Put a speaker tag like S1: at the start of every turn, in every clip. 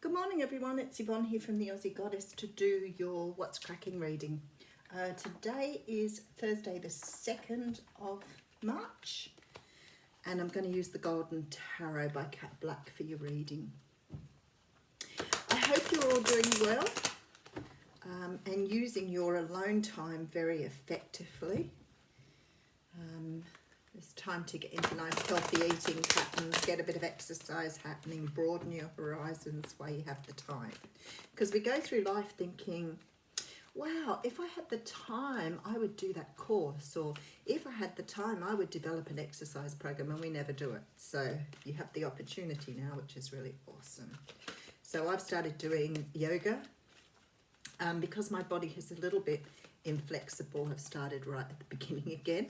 S1: Good morning everyone, it's Yvonne here from the Aussie Goddess to do your What's Cracking reading. Today is Thursday the 2nd of March and I'm going to use the Golden Tarot by Cat Black for your reading. I hope you're all doing well and using your alone time very effectively. It's time to get into nice healthy eating patterns, get a bit of exercise happening, broaden your horizons while you have the time. Because we go through life thinking, wow, if I had the time, I would do that course. Or if I had the time, I would develop an exercise program, and we never do it. So you have the opportunity now, which is really awesome. So I've started doing yoga because my body is a little bit inflexible. I've started right at the beginning again.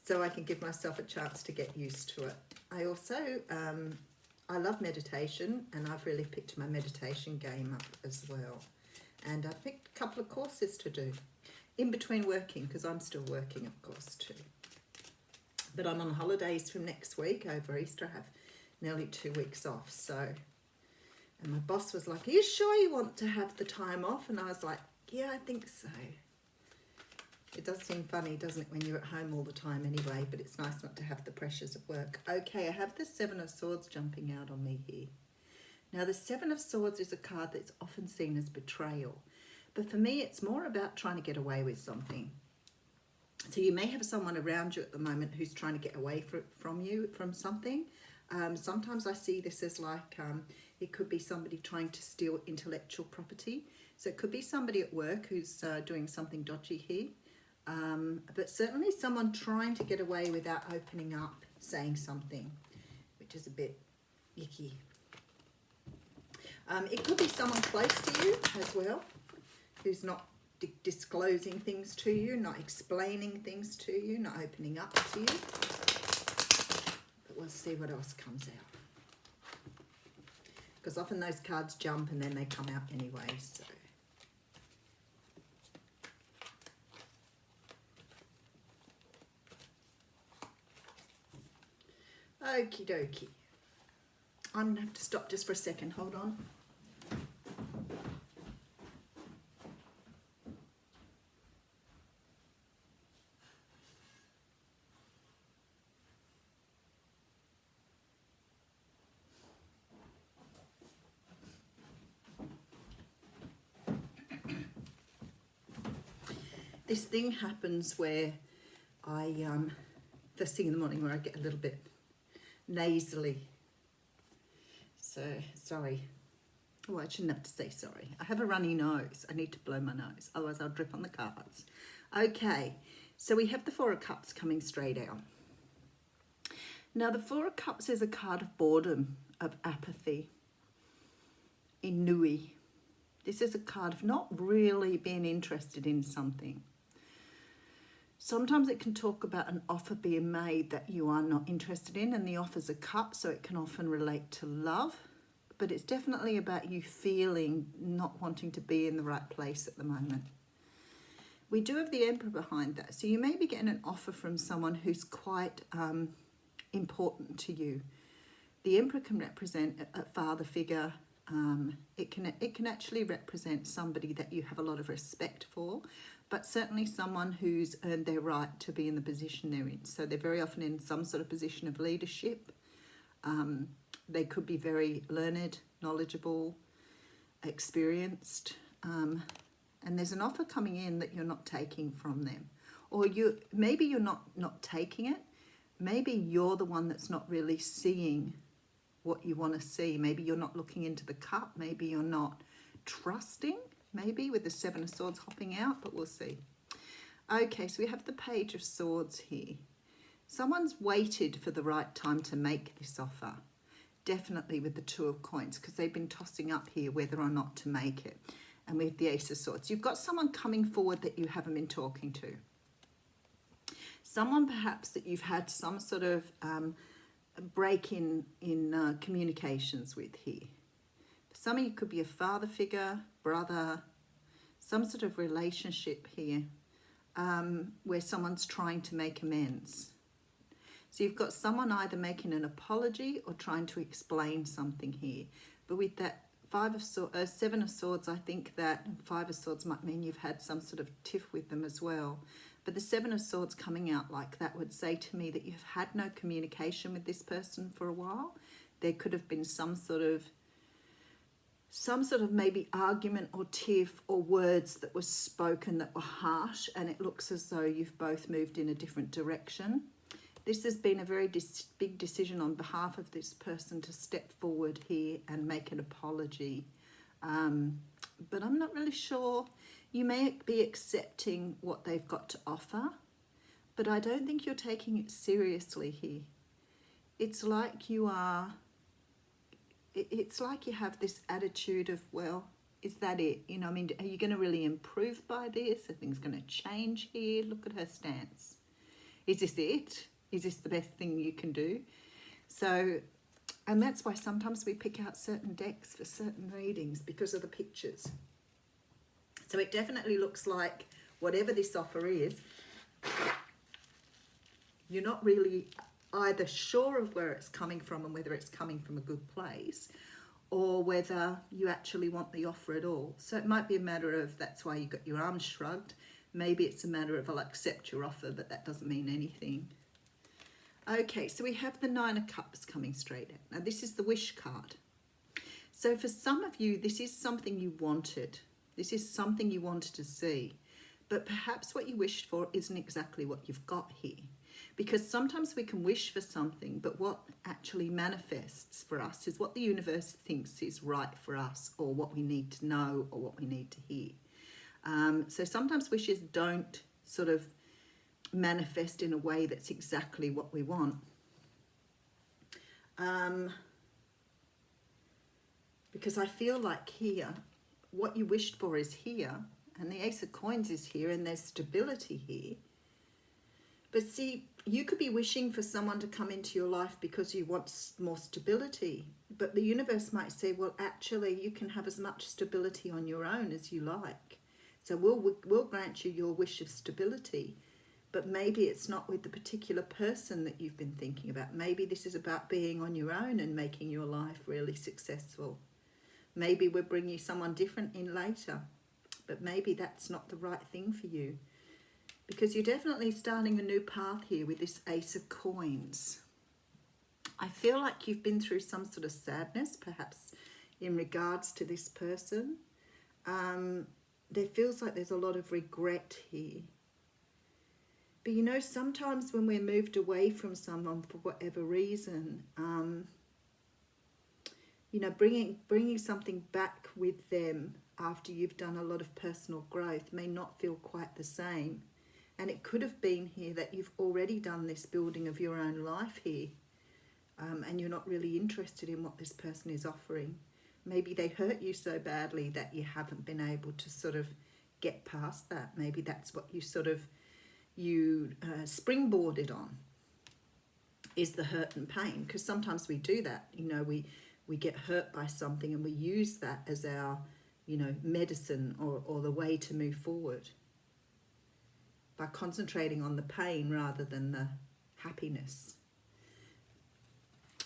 S1: So I can give myself a chance to get used to it. I also, I love meditation, and I've really picked my meditation game up as well. And I've picked a couple of courses to do in between working, because I'm still working, of course, too. But I'm on holidays from next week over Easter. I have nearly 2 weeks off. So, and my boss was like, are you sure you want to have the time off? And I was like, yeah, I think so. It does seem funny, doesn't it, when you're at home all the time anyway, but it's nice not to have the pressures of work. Okay, I have the Seven of Swords jumping out on me here. Now, the Seven of Swords is a card that's often seen as betrayal, but for me, it's more about trying to get away with something. So you may have someone around you at the moment who's trying to get away from something. Sometimes I see this as like, it could be somebody trying to steal intellectual property. So it could be somebody at work who's doing something dodgy here. But certainly someone trying to get away without opening up, saying something, which is a bit icky. It could be someone close to you as well, who's not disclosing things to you, not explaining things to you, not opening up to you. But we'll see what else comes out. Because often those cards jump and then they come out anyway, so. Okie dokie. I'm going to have to stop just for a second. Hold on. This thing happens where I, first thing in the morning, where I get a little bit nasally. So, sorry. Oh, I shouldn't have to say sorry. I have a runny nose. I need to blow my nose, otherwise I'll drip on the cards. Okay, so we have the Four of Cups coming straight out. Now, the Four of Cups is a card of boredom, of apathy, ennui. This is a card of not really being interested in something. Sometimes it can talk about an offer being made that you are not interested in, and the offer's a cup, so it can often relate to love, but it's definitely about you feeling not wanting to be in the right place at the moment. We do have the Emperor behind that, so you may be getting an offer from someone who's quite important to you. The Emperor can represent a father figure. It can actually represent somebody that you have a lot of respect for, but certainly someone who's earned their right to be in the position they're in. So they're very often in some sort of position of leadership. They could be very learned, knowledgeable, experienced, and there's an offer coming in that you're not taking from them. Or maybe you're not taking it. Maybe you're the one that's not really seeing what you want to see. Maybe you're not looking into the cup. Maybe you're not trusting. Maybe with the Seven of Swords hopping out, but we'll see. Okay, so we have the Page of Swords here. Someone's waited for the right time to make this offer. Definitely with the Two of Coins, because they've been tossing up here whether or not to make it. And with the Ace of Swords, you've got someone coming forward that you haven't been talking to. Someone perhaps that you've had some sort of break in communications with here. For some of you could be a father figure, brother, some sort of relationship here where someone's trying to make amends. So you've got someone either making an apology or trying to explain something here. But with that Seven of Swords, I think that Five of Swords might mean you've had some sort of tiff with them as well. But the Seven of Swords coming out like that would say to me that you've had no communication with this person for a while. There could have been some sort of maybe argument or tiff or words that were spoken that were harsh, and it looks as though you've both moved in a different direction. This has been a very big decision on behalf of this person to step forward here and make an apology. But I'm not really sure. You may be accepting what they've got to offer, but I don't think you're taking it seriously here. It's like you are, it's like you have this attitude of, well, is that it? You know, I mean, are you going to really improve by this? Are things going to change here? Look at her stance. Is this it? Is this the best thing you can do? So, and that's why sometimes we pick out certain decks for certain readings because of the pictures. So it definitely looks like whatever this offer is, you're not really either sure of where it's coming from and whether it's coming from a good place, or whether you actually want the offer at all. So it might be a matter of, that's why you got your arms shrugged. Maybe it's a matter of, I'll accept your offer, but that doesn't mean anything. Okay, so we have the Nine of Cups coming straight out. Now this is the wish card. So for some of you, this is something you wanted. This is something you wanted to see. But perhaps what you wished for isn't exactly what you've got here. Because sometimes we can wish for something, but what actually manifests for us is what the universe thinks is right for us, or what we need to know, or what we need to hear. So sometimes wishes don't sort of manifest in a way that's exactly what we want. Because I feel like here, what you wished for is here, and the Ace of Coins is here, and there's stability here. But see, you could be wishing for someone to come into your life because you want more stability, but the universe might say, well, actually, you can have as much stability on your own as you like. So we'll grant you your wish of stability, but maybe it's not with the particular person that you've been thinking about. Maybe this is about being on your own and making your life really successful. Maybe we'll bring you someone different in later, but maybe that's not the right thing for you, because you're definitely starting a new path here with this Ace of Coins. I feel like you've been through some sort of sadness, perhaps in regards to this person. There feels like there's a lot of regret here. But you know, sometimes when we're moved away from someone for whatever reason, you know, bringing something back with them after you've done a lot of personal growth may not feel quite the same. And it could have been here that you've already done this building of your own life here, and you're not really interested in what this person is offering. Maybe they hurt you so badly that you haven't been able to sort of get past that. Maybe that's what you sort of springboarded on, is the hurt and pain. Because sometimes we do that, you know, we get hurt by something and we use that as our, you know, medicine or the way to move forward, by concentrating on the pain rather than the happiness.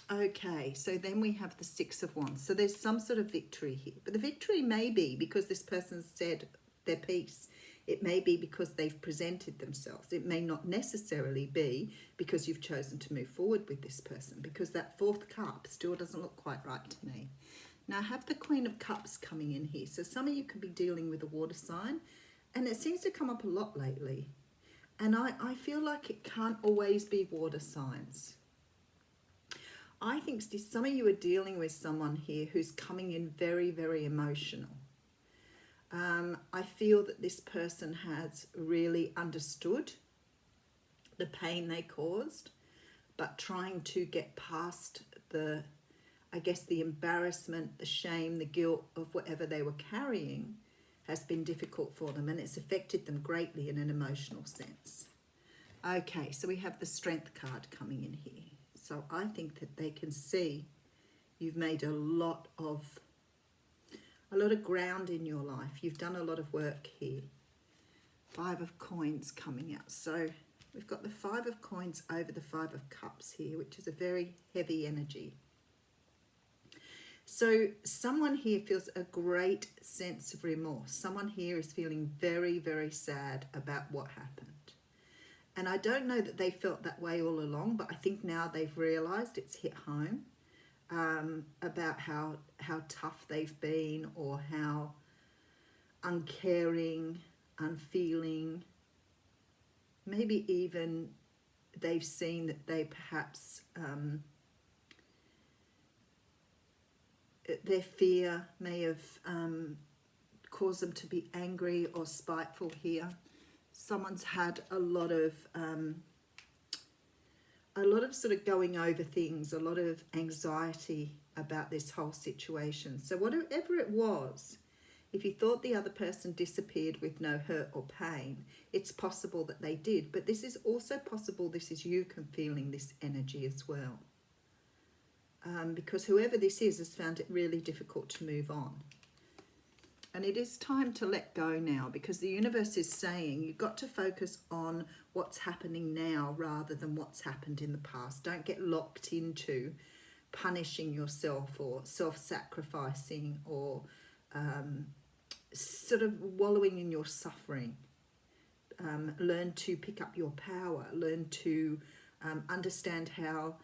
S1: Okay, so then we have the Six of Wands. So there's some sort of victory here, but the victory may be because this person said their piece. It may be because they've presented themselves. It may not necessarily be because you've chosen to move forward with this person, because that Fourth Cup still doesn't look quite right to me. Now I have the Queen of Cups coming in here. So some of you could be dealing with a water sign, and it seems to come up a lot lately. And I feel like it can't always be water signs. I think some of you are dealing with someone here who's coming in very, very emotional. I feel that this person has really understood the pain they caused, but trying to get past the, I guess, the embarrassment, the shame, the guilt of whatever they were carrying has been difficult for them, and it's affected them greatly in an emotional sense. Okay, so we have the Strength card coming in here. So I think that they can see you've made a lot of ground in your life. You've done a lot of work here. Five of Coins coming out. So we've got the Five of Coins over the Five of Cups here, which is a very heavy energy. So someone here feels a great sense of remorse. Someone here is feeling very, very sad about what happened. And I don't know that they felt that way all along, but I think now they've realised it's hit home, about how tough they've been, or how uncaring, unfeeling. Maybe even they've seen that they perhaps, their fear may have caused them to be angry or spiteful here. Someone's had a lot of sort of going over things, a lot of anxiety about this whole situation. So whatever it was, if you thought the other person disappeared with no hurt or pain, it's possible that they did. But this is also possible this is you feeling this energy as well. Because whoever this is has found it really difficult to move on. And it is time to let go now, because the universe is saying you've got to focus on what's happening now rather than what's happened in the past. Don't get locked into punishing yourself or self-sacrificing or sort of wallowing in your suffering. Learn to pick up your power. Learn to understand how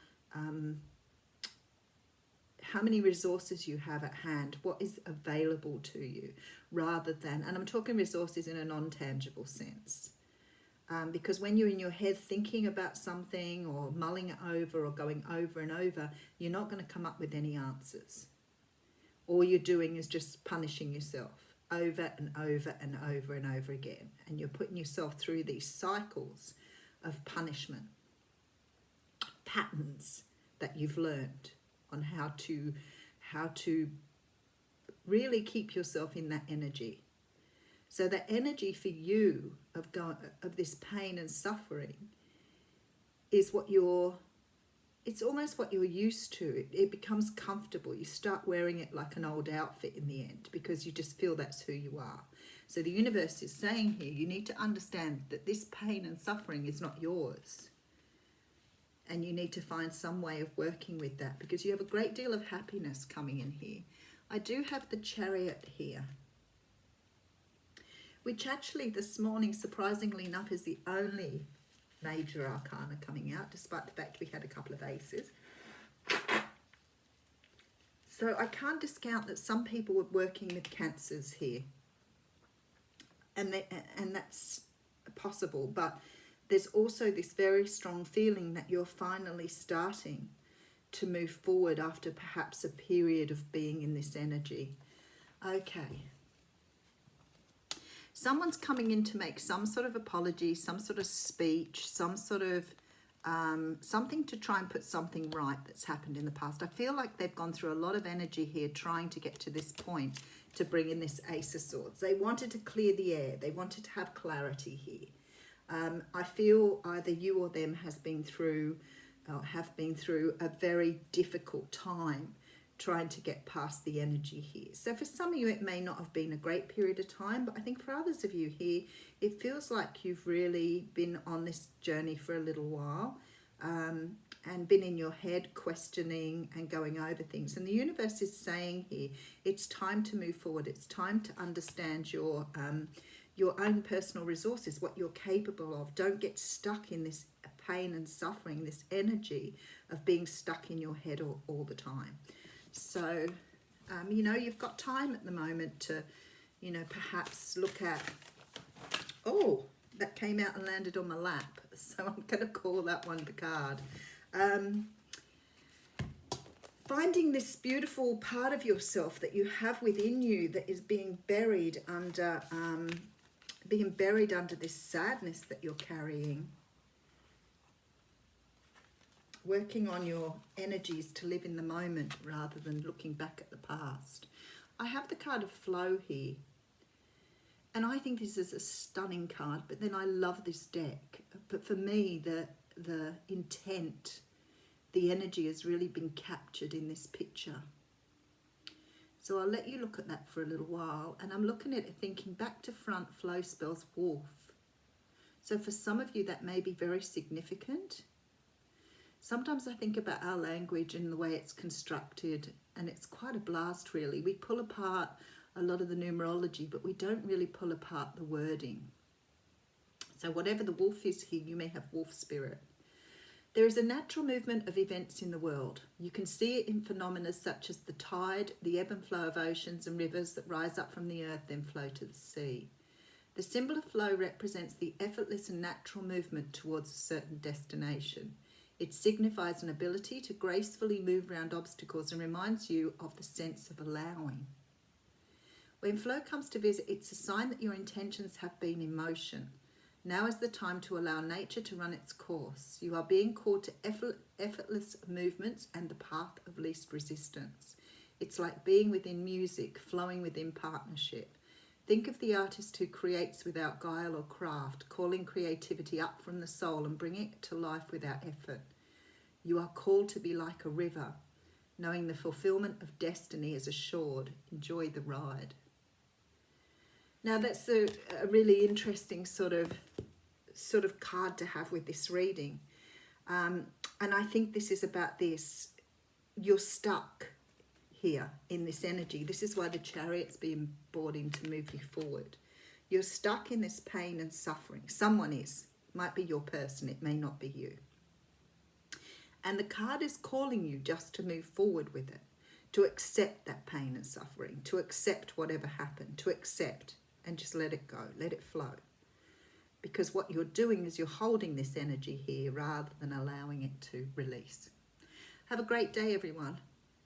S1: many resources you have at hand, what is available to you, rather than, and I'm talking resources in a non-tangible sense, because when you're in your head thinking about something or mulling it over or going over and over, you're not going to come up with any answers. All you're doing is just punishing yourself over and over and over and over again, and you're putting yourself through these cycles of punishment, patterns that you've learned on how to really keep yourself in that energy. So that energy for you of this pain and suffering is it's almost what you're used to. It becomes comfortable. You start wearing it like an old outfit in the end, because you just feel that's who you are. So the universe is saying here, you need to understand that this pain and suffering is not yours. And you need to find some way of working with that, because you have a great deal of happiness coming in here. I do have the Chariot here, which actually this morning, surprisingly enough, is the only major arcana coming out, despite the fact we had a couple of aces. So I can't discount that some people were working with cancers here. And that's possible, but there's also this very strong feeling that you're finally starting to move forward after perhaps a period of being in this energy. Okay. Someone's coming in to make some sort of apology, some sort of speech, some sort of something to try and put something right that's happened in the past. I feel like they've gone through a lot of energy here trying to get to this point to bring in this Ace of Swords. They wanted to clear the air. They wanted to have clarity here. I feel either you or them have been through a very difficult time trying to get past the energy here. So for some of you, it may not have been a great period of time, but I think for others of you here, it feels like you've really been on this journey for a little while, and been in your head questioning and going over things. And the universe is saying here, it's time to move forward. It's time to understand your own personal resources, what you're capable of. Don't get stuck in this pain and suffering, this energy of being stuck in your head all the time. So, you've got time at the moment to, perhaps look at, oh, that came out and landed on my lap. So I'm going to call that one the card. Finding this beautiful part of yourself that you have within you that is being buried under this sadness that you're carrying. Working on your energies to live in the moment rather than looking back at the past. I have the card of Flow here. And I think this is a stunning card, but then I love this deck. But for me, the intent, the energy has really been captured in this picture. So I'll let you look at that for a little while. And I'm looking at it thinking back to front, flow spells wolf. So for some of you, that may be very significant. Sometimes I think about our language and the way it's constructed and it's quite a blast really. We pull apart a lot of the numerology, but we don't really pull apart the wording. So whatever the wolf is here, you may have wolf spirit. There is a natural movement of events in the world. You can see it in phenomena such as the tide, the ebb and flow of oceans and rivers that rise up from the earth, then flow to the sea. The symbol of flow represents the effortless and natural movement towards a certain destination. It signifies an ability to gracefully move around obstacles and reminds you of the sense of allowing. When flow comes to visit, it's a sign that your intentions have been in motion. Now is the time to allow nature to run its course. You are being called to effortless movements and the path of least resistance. It's like being within music, flowing within partnership. Think of the artist who creates without guile or craft, calling creativity up from the soul and bringing it to life without effort. You are called to be like a river, knowing the fulfillment of destiny is assured. Enjoy the ride. Now that's a really interesting sort of card to have with this reading. And I think this is about this. You're stuck here in this energy. This is why the Chariot's being brought in to move you forward. You're stuck in this pain and suffering. Someone is. Might be your person. It may not be you. And the card is calling you just to move forward with it, to accept that pain and suffering, to accept whatever happened, to accept and just let it go, let it flow. Because what you're doing is you're holding this energy here rather than allowing it to release. Have a great day, everyone.